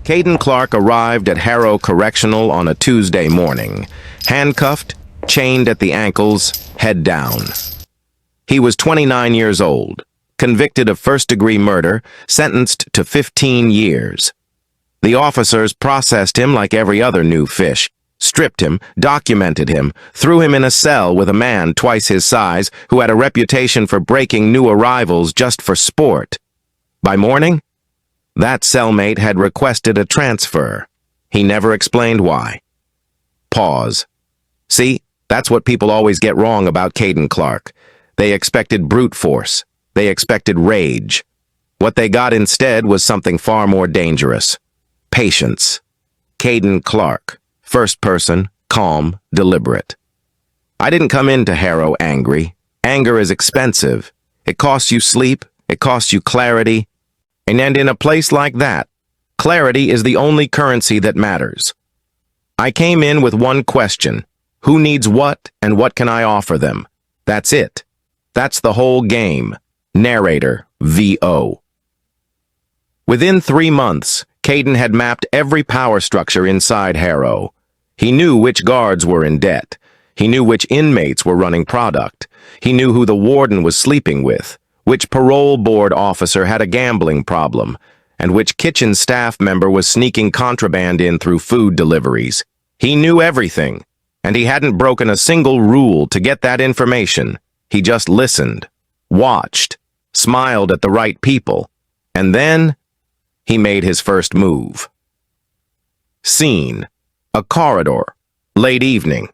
Caden Clark arrived at Harrow Correctional on a Tuesday morning, handcuffed, chained at the ankles, head down. He was 29 years old, convicted of first-degree murder, sentenced to 15 years. The officers processed him like every other new fish, stripped him, documented him, threw him in a cell with a man twice his size who had a reputation for breaking new arrivals just for sport. By morning, that cellmate had requested a transfer. He never explained why. Pause. See, that's what people always get wrong about Caden Clark. They expected brute force. They expected rage. What they got instead was something far more dangerous. Patience. Caden Clark. First person, calm, deliberate. I didn't come into Harrow angry. Anger is expensive. It costs you sleep. It costs you clarity. And in a place like that, clarity is the only currency that matters. I came in with one question. Who needs what, and what can I offer them? That's it. That's the whole game. Narrator, V.O. Within 3 months, Caden had mapped every power structure inside Harrow. He knew which guards were in debt. He knew which inmates were running product. He knew who the warden was sleeping with, which parole board officer had a gambling problem, and which kitchen staff member was sneaking contraband in through food deliveries. He knew everything, and he hadn't broken a single rule to get that information. He just listened, watched, smiled at the right people, and then he made his first move. Scene: a corridor, late evening.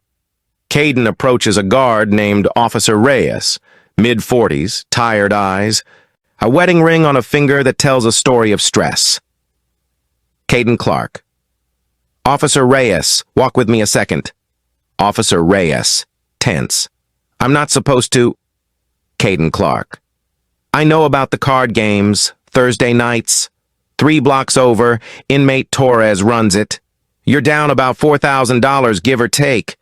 Caden approaches a guard named Officer Reyes, mid-40s, tired eyes, a wedding ring on a finger that tells a story of stress. Caden Clark. Officer Reyes, walk with me a second. Officer Reyes, tense. I'm not supposed to... Caden Clark. I know about the card games, Thursday nights. 3 blocks over, inmate Torres runs it. You're down about $4,000, give or take.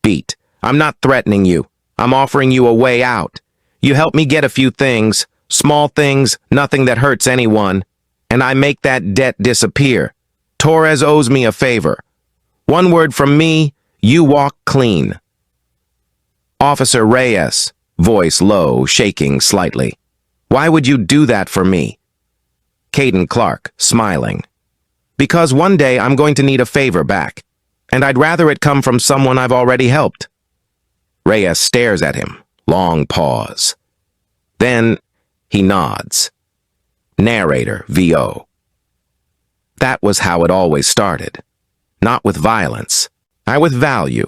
Beat. I'm not threatening you. I'm offering you a way out. You help me get a few things, small things, nothing that hurts anyone, and I make that debt disappear. Torres owes me a favor. One word from me, you walk clean. Officer Reyes, voice low, shaking slightly. Why would you do that for me? Caden Clark, smiling. Because one day I'm going to need a favor back, and I'd rather it come from someone I've already helped. Reyes stares at him. Long pause. Then he nods. Narrator, V.O. That was how it always started. Not with violence, not with value.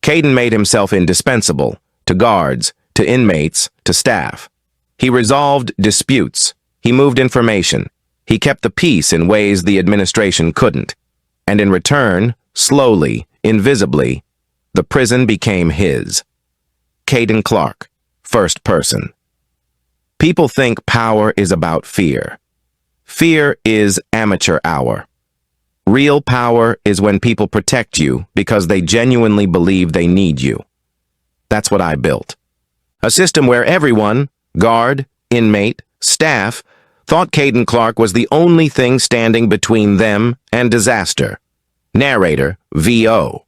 Caden made himself indispensable, to guards, to inmates, to staff. He resolved disputes. He moved information. He kept the peace in ways the administration couldn't. And in return, slowly, invisibly, the prison became his. Caden Clark, first person. People think power is about fear. Fear is amateur hour. Real power is when people protect you because they genuinely believe they need you. That's what I built. A system where everyone, guard, inmate, staff, thought Caden Clark was the only thing standing between them and disaster. Narrator, V.O.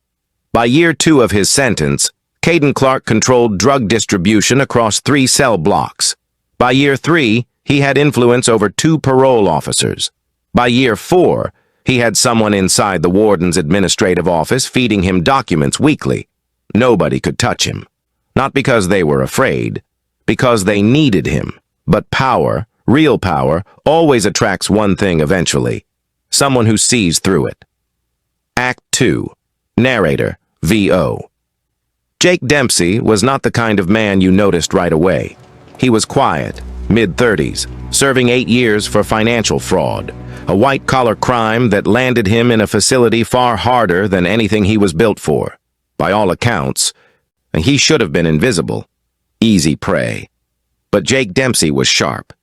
By year 2 of his sentence, Caden Clark controlled drug distribution across 3 cell blocks. By year 3, he had influence over 2 parole officers. By year 4, he had someone inside the warden's administrative office feeding him documents weekly. Nobody could touch him. Not because they were afraid, because they needed him. But power, real power, always attracts one thing eventually. Someone who sees through it. Act 2. Narrator, V.O. Jake Dempsey was not the kind of man you noticed right away. He was quiet, mid-30s, serving 8 years for financial fraud, a white-collar crime that landed him in a facility far harder than anything he was built for. By all accounts, he should have been invisible. Easy prey. But Jake Dempsey was sharp.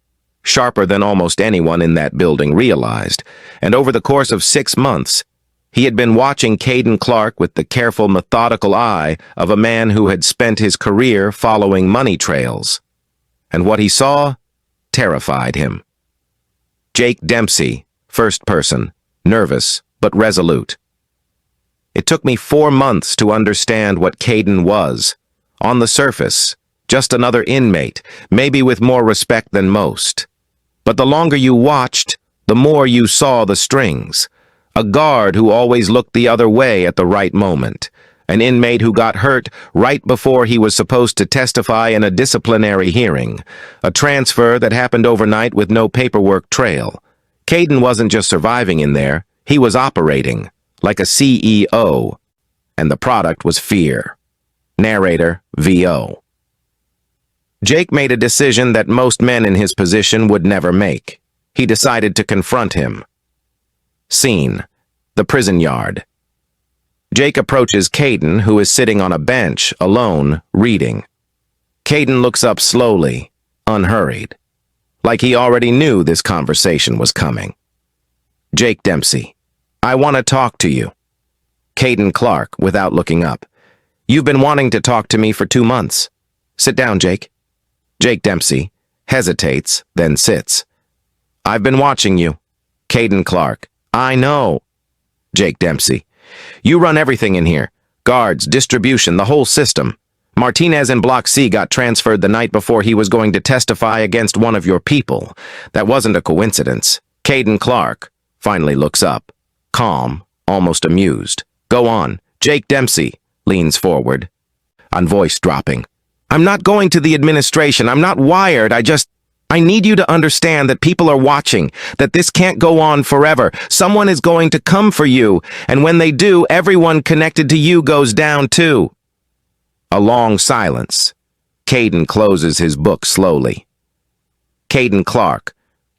Sharper than almost anyone in that building realized, and over the course of 6 months, he had been watching Caden Clark with the careful, methodical eye of a man who had spent his career following money trails. And what he saw terrified him. Jake Dempsey, first person, nervous but resolute. It took me 4 months to understand what Caden was. On the surface, just another inmate, maybe with more respect than most. But the longer you watched, the more you saw the strings. A guard who always looked the other way at the right moment. An inmate who got hurt right before he was supposed to testify in a disciplinary hearing. A transfer that happened overnight with no paperwork trail. Caden wasn't just surviving in there, he was operating, like a CEO. And the product was fear. Narrator, VO. Jake made a decision that most men in his position would never make. He decided to confront him. Scene: the prison yard. Jake approaches Caden, who is sitting on a bench, alone, reading. Caden looks up slowly, unhurried, like he already knew this conversation was coming. Jake Dempsey, I want to talk to you. Caden Clark, without looking up. You've been wanting to talk to me for 2 months. Sit down, Jake. Jake Dempsey hesitates, then sits. I've been watching you. Caden Clark, I know. Jake Dempsey, you run everything in here. Guards, distribution, the whole system. Martinez in Block C got transferred the night before he was going to testify against one of your people. That wasn't a coincidence. Caden Clark finally looks up, calm, almost amused. Go on. Jake Dempsey leans forward, on voice dropping. I'm not going to the administration. I'm not wired. I need you to understand that people are watching, that this can't go on forever. Someone is going to come for you, and when they do, everyone connected to you goes down too. A long silence. Caden closes his book slowly. Caden Clark,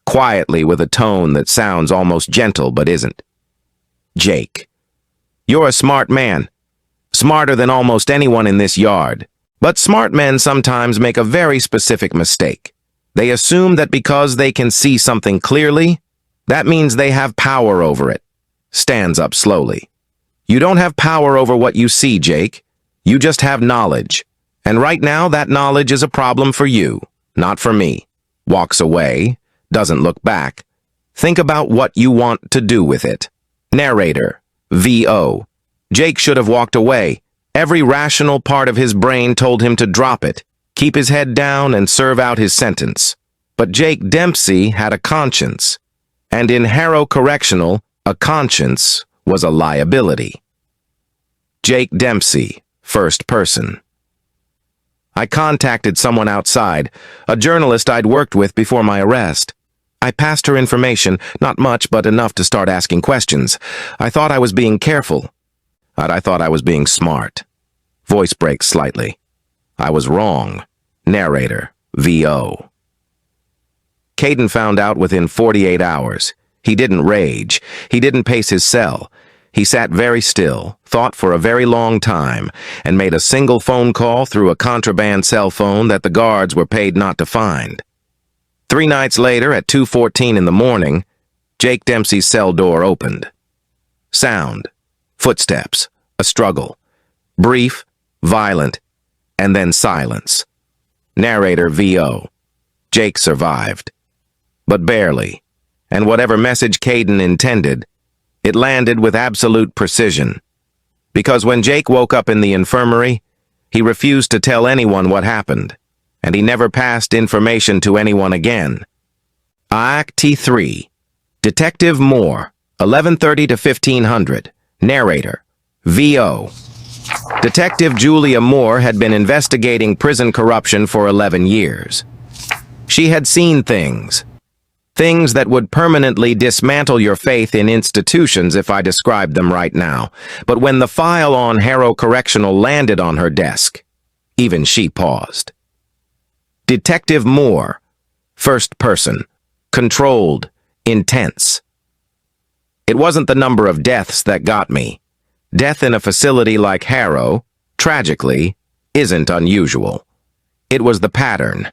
quietly with a tone that sounds almost gentle but isn't. Jake, you're a smart man. Smarter than almost anyone in this yard. But smart men sometimes make a very specific mistake. They assume that because they can see something clearly, that means they have power over it. Stands up slowly. You don't have power over what you see, Jake. You just have knowledge. And right now, that knowledge is a problem for you, not for me. Walks away, doesn't look back. Think about what you want to do with it. Narrator, VO. Jake should have walked away. Every rational part of his brain told him to drop it, keep his head down and serve out his sentence. But Jake Dempsey had a conscience. And in Harrow Correctional, a conscience was a liability. Jake Dempsey, first person. I contacted someone outside, a journalist I'd worked with before my arrest. I passed her information, not much, but enough to start asking questions. I thought I was being careful. I thought I was being smart. Voice breaks slightly. I was wrong. Narrator, VO. Caden found out within 48 hours. He didn't rage. He didn't pace his cell. He sat very still, thought for a very long time, and made a single phone call through a contraband cell phone that the guards were paid not to find. 3 nights later, at 2:14 in the morning, Jake Dempsey's cell door opened. Sound. Footsteps. A struggle. Brief, violent, and then silence. Narrator VO. Jake survived. But barely. And whatever message Caden intended, it landed with absolute precision. Because when Jake woke up in the infirmary, he refused to tell anyone what happened, and he never passed information to anyone again. Act 3. Detective Moore, 11:30 to 1500. Narrator, VO. Detective Julia Moore had been investigating prison corruption for 11 years. She had seen things. Things that would permanently dismantle your faith in institutions if I described them right now. But when the file on Harrow Correctional landed on her desk, even she paused. Detective Moore, first person, controlled, intense. It wasn't the number of deaths that got me. Death in a facility like Harrow, tragically, isn't unusual. It was the pattern.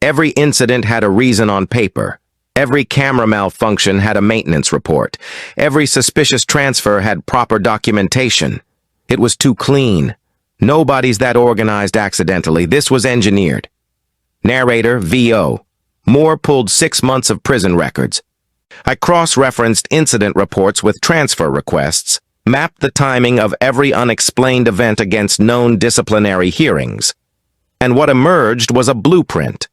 Every incident had a reason on paper. Every camera malfunction had a maintenance report. Every suspicious transfer had proper documentation. It was too clean. Nobody's that organized accidentally. This was engineered. Narrator VO. Moore pulled 6 months of prison records. I cross-referenced incident reports with transfer requests, mapped the timing of every unexplained event against known disciplinary hearings. And what emerged was a blueprint.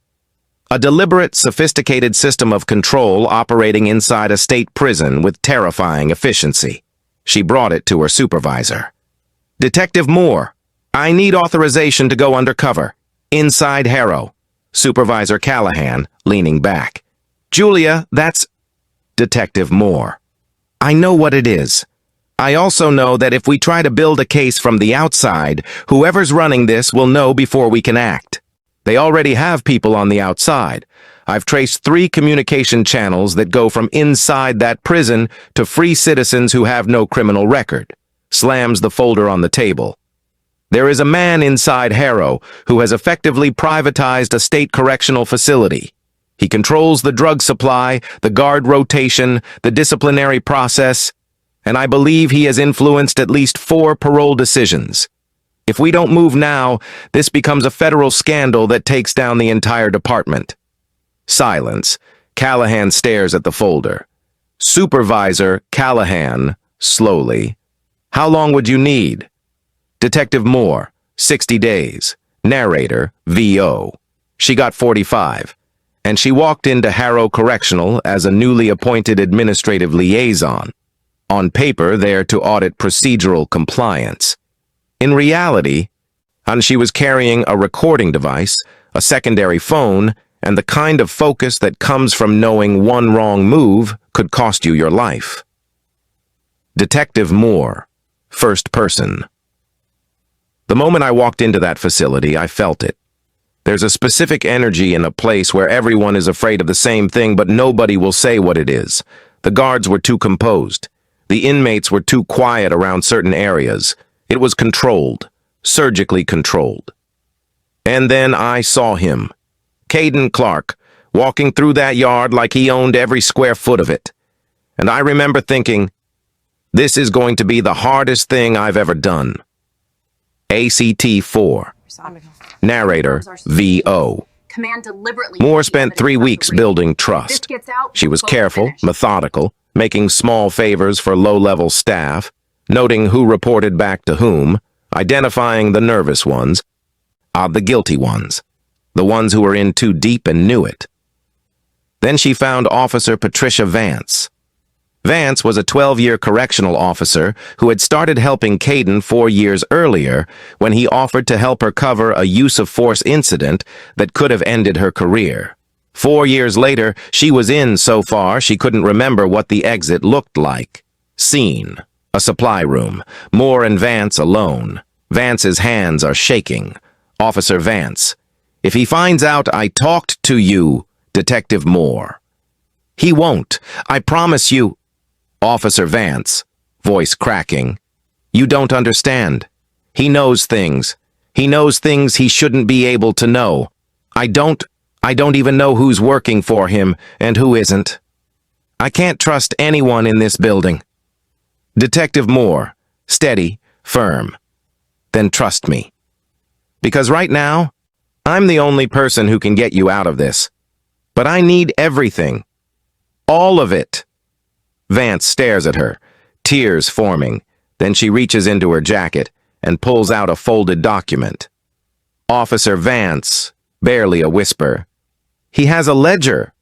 A deliberate, sophisticated system of control operating inside a state prison with terrifying efficiency. She brought it to her supervisor. "Detective Moore, I need authorization to go undercover. Inside Harrow." Supervisor Callahan, leaning back. "Julia, that's..." Detective Moore. "I know what it is. I also know that if we try to build a case from the outside, whoever's running this will know before we can act. They already have people on the outside. I've traced 3 communication channels that go from inside that prison to free citizens who have no criminal record." Slams the folder on the table. "There is a man inside Harrow who has effectively privatized a state correctional facility. He controls the drug supply, the guard rotation, the disciplinary process, and I believe he has influenced at least 4 parole decisions. If we don't move now, this becomes a federal scandal that takes down the entire department." Silence. Callahan stares at the folder. Supervisor Callahan, slowly. "How long would you need?" Detective Moore, 60 days. Narrator, VO. She got 45. And she walked into Harrow Correctional as a newly appointed administrative liaison. On paper, there to audit procedural compliance. In reality, she was carrying a recording device, a secondary phone, and the kind of focus that comes from knowing one wrong move could cost you your life. Detective Moore, first person. The moment I walked into that facility, I felt it. There's a specific energy in a place where everyone is afraid of the same thing, but nobody will say what it is. The guards were too composed. The inmates were too quiet around certain areas. It was controlled, surgically controlled. And then I saw him, Caden Clark, walking through that yard like he owned every square foot of it. And I remember thinking, this is going to be the hardest thing I've ever done. ACT-4. Narrator, VO. Moore spent 3 weeks building trust. She was careful, methodical, making small favors for low-level staff, noting who reported back to whom, identifying the nervous ones, the guilty ones, the ones who were in too deep and knew it. Then she found Officer Patricia Vance. Vance was a 12-year correctional officer who had started helping Caden 4 years earlier when he offered to help her cover a use-of-force incident that could have ended her career. 4 years later, she was in so far she couldn't remember what the exit looked like. Scene. A supply room. Moore and Vance alone. Vance's hands are shaking. Officer Vance. "If he finds out I talked to you, Detective Moore." "He won't. I promise you." Officer Vance, voice cracking. "You don't understand. He knows things. He knows things he shouldn't be able to know. I don't even know who's working for him and who isn't. I can't trust anyone in this building." Detective Moore, steady, firm. "Then trust me. Because right now, I'm the only person who can get you out of this. But I need everything. All of it." Vance stares at her, tears forming. Then she reaches into her jacket and pulls out a folded document. Officer Vance, barely a whisper. He has a ledger,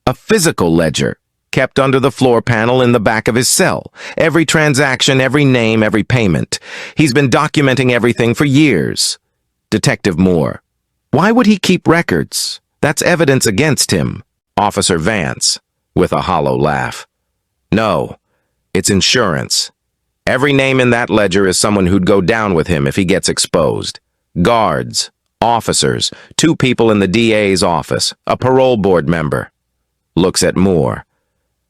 a physical ledger, kept under the floor panel in the back of his cell. Every transaction, every name, every payment. He's been documenting everything for years. Detective Moore. Why would he keep records? That's evidence against him. Officer Vance, with a hollow laugh. No, it's insurance. Every name in that ledger is someone who'd go down with him if he gets exposed. Guards, officers, 2 people in the DA's office, a parole board member. Looks at Moore.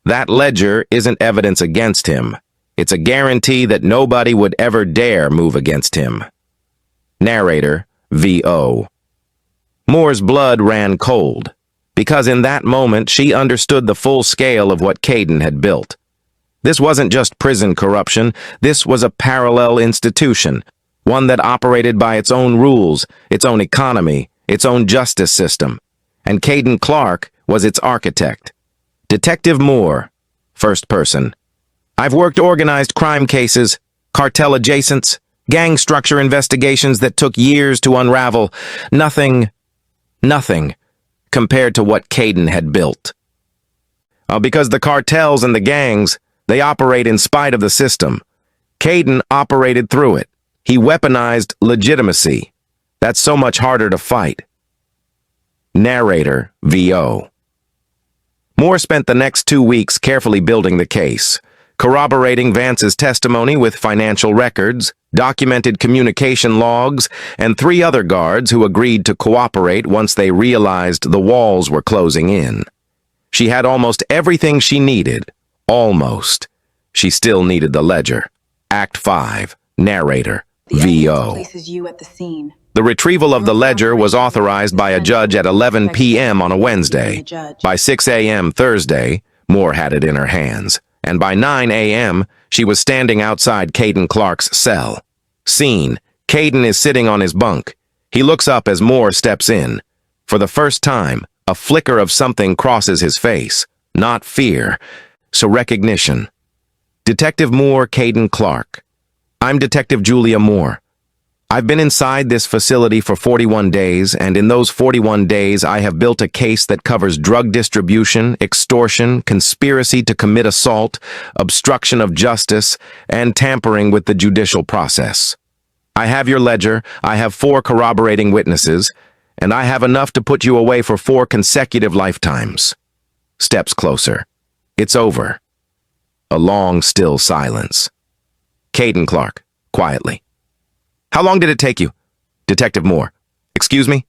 That ledger isn't evidence against him. It's a guarantee that nobody would ever dare move against him. Narrator, VO. Moore's blood ran cold, because in that moment she understood the full scale of what Caden had built. This wasn't just prison corruption, this was a parallel institution, one that operated by its own rules, its own economy, its own justice system. And Caden Clark was its architect. Detective Moore, First person. I've worked organized crime cases, cartel adjacents, gang structure investigations that took years to unravel. Nothing compared to what Caden had built. Because the cartels and the gangs, they operate in spite of the system. Caden operated through it. He weaponized legitimacy. That's so much harder to fight. Narrator, VO. Moore spent the next 2 weeks carefully building the case, corroborating Vance's testimony with financial records, documented communication logs, and 3 other guards who agreed to cooperate once they realized the walls were closing in. She had almost everything she needed. Almost. She still needed the ledger. Act 5. Narrator. VO. Places you at the scene. The retrieval of the ledger was authorized by a judge at 11 p.m. on a Wednesday. By 6 a.m. Thursday, Moore had it in her hands, and by 9 a.m., she was standing outside Caden Clark's cell. Scene: Caden is sitting on his bunk. He looks up as Moore steps in. For the first time, a flicker of something crosses his face. Not fear, so recognition. Detective Moore, Caden Clark. I'm Detective Julia Moore. I've been inside this facility for 41 days, and in those 41 days, I have built a case that covers drug distribution, extortion, conspiracy to commit assault, obstruction of justice, and tampering with the judicial process. I have your ledger, I have 4 corroborating witnesses, and I have enough to put you away for 4 consecutive lifetimes. Steps closer. It's over. A long, still silence. Caden Clark, quietly. How long did it take you? Detective Moore. Excuse me?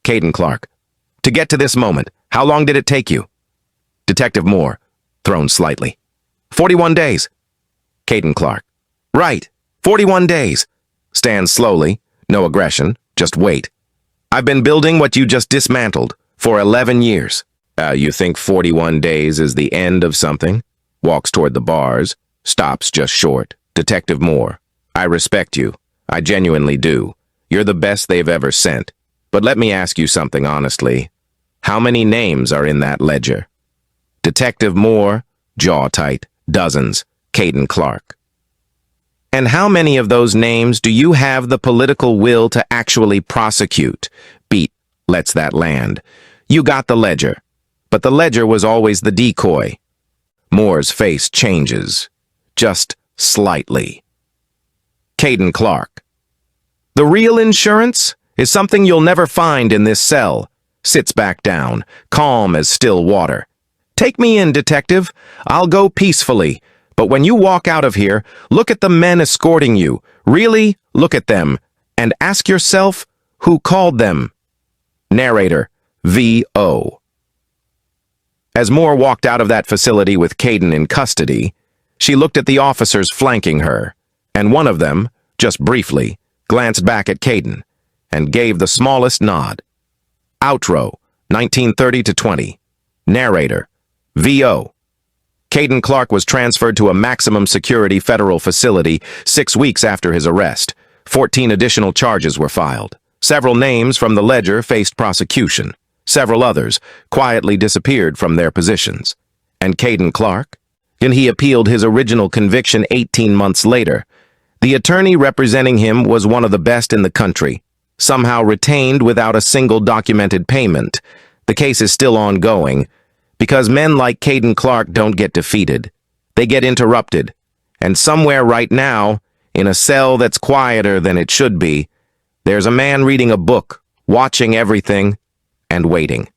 Caden Clark. To get to this moment, how long did it take you? Detective Moore, thrown slightly. 41 days. Caden Clark. Right, 41 days. Stands slowly, no aggression, just wait. I've been building what you just dismantled for 11 years. You think 41 days is the end of something? Walks toward the bars, stops just short. Detective Moore. I respect you. I genuinely do. You're the best they've ever sent. But let me ask you something honestly. How many names are in that ledger? Detective Moore, jaw tight, dozens. Caden Clark. And how many of those names do you have the political will to actually prosecute? Beat lets that land. You got the ledger. But the ledger was always the decoy. Moore's face changes. Just slightly. Caden Clark. The real insurance is something you'll never find in this cell. Sits back down, calm as still water. Take me in, detective. I'll go peacefully. But when you walk out of here, look at the men escorting you. Really, look at them. And ask yourself, who called them? Narrator, V.O. As Moore walked out of that facility with Caden in custody, she looked at the officers flanking her, and one of them, just briefly, glanced back at Caden and gave the smallest nod. Outro, 1930-20. Narrator, V.O. Caden Clark was transferred to a maximum security federal facility 6 weeks after his arrest. 14 additional charges were filed. Several names from the ledger faced prosecution. Several others quietly disappeared from their positions. And Caden Clark? Then he appealed his original conviction 18 months later. The attorney representing him was one of the best in the country, somehow retained without a single documented payment. The case is still ongoing, because men like Caden Clark don't get defeated. They get interrupted. And somewhere right now, in a cell that's quieter than it should be, there's a man reading a book, watching everything, and waiting.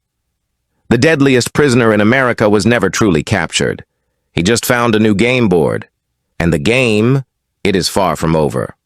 The deadliest prisoner in America was never truly captured. He just found a new game board. And the game, it is far from over.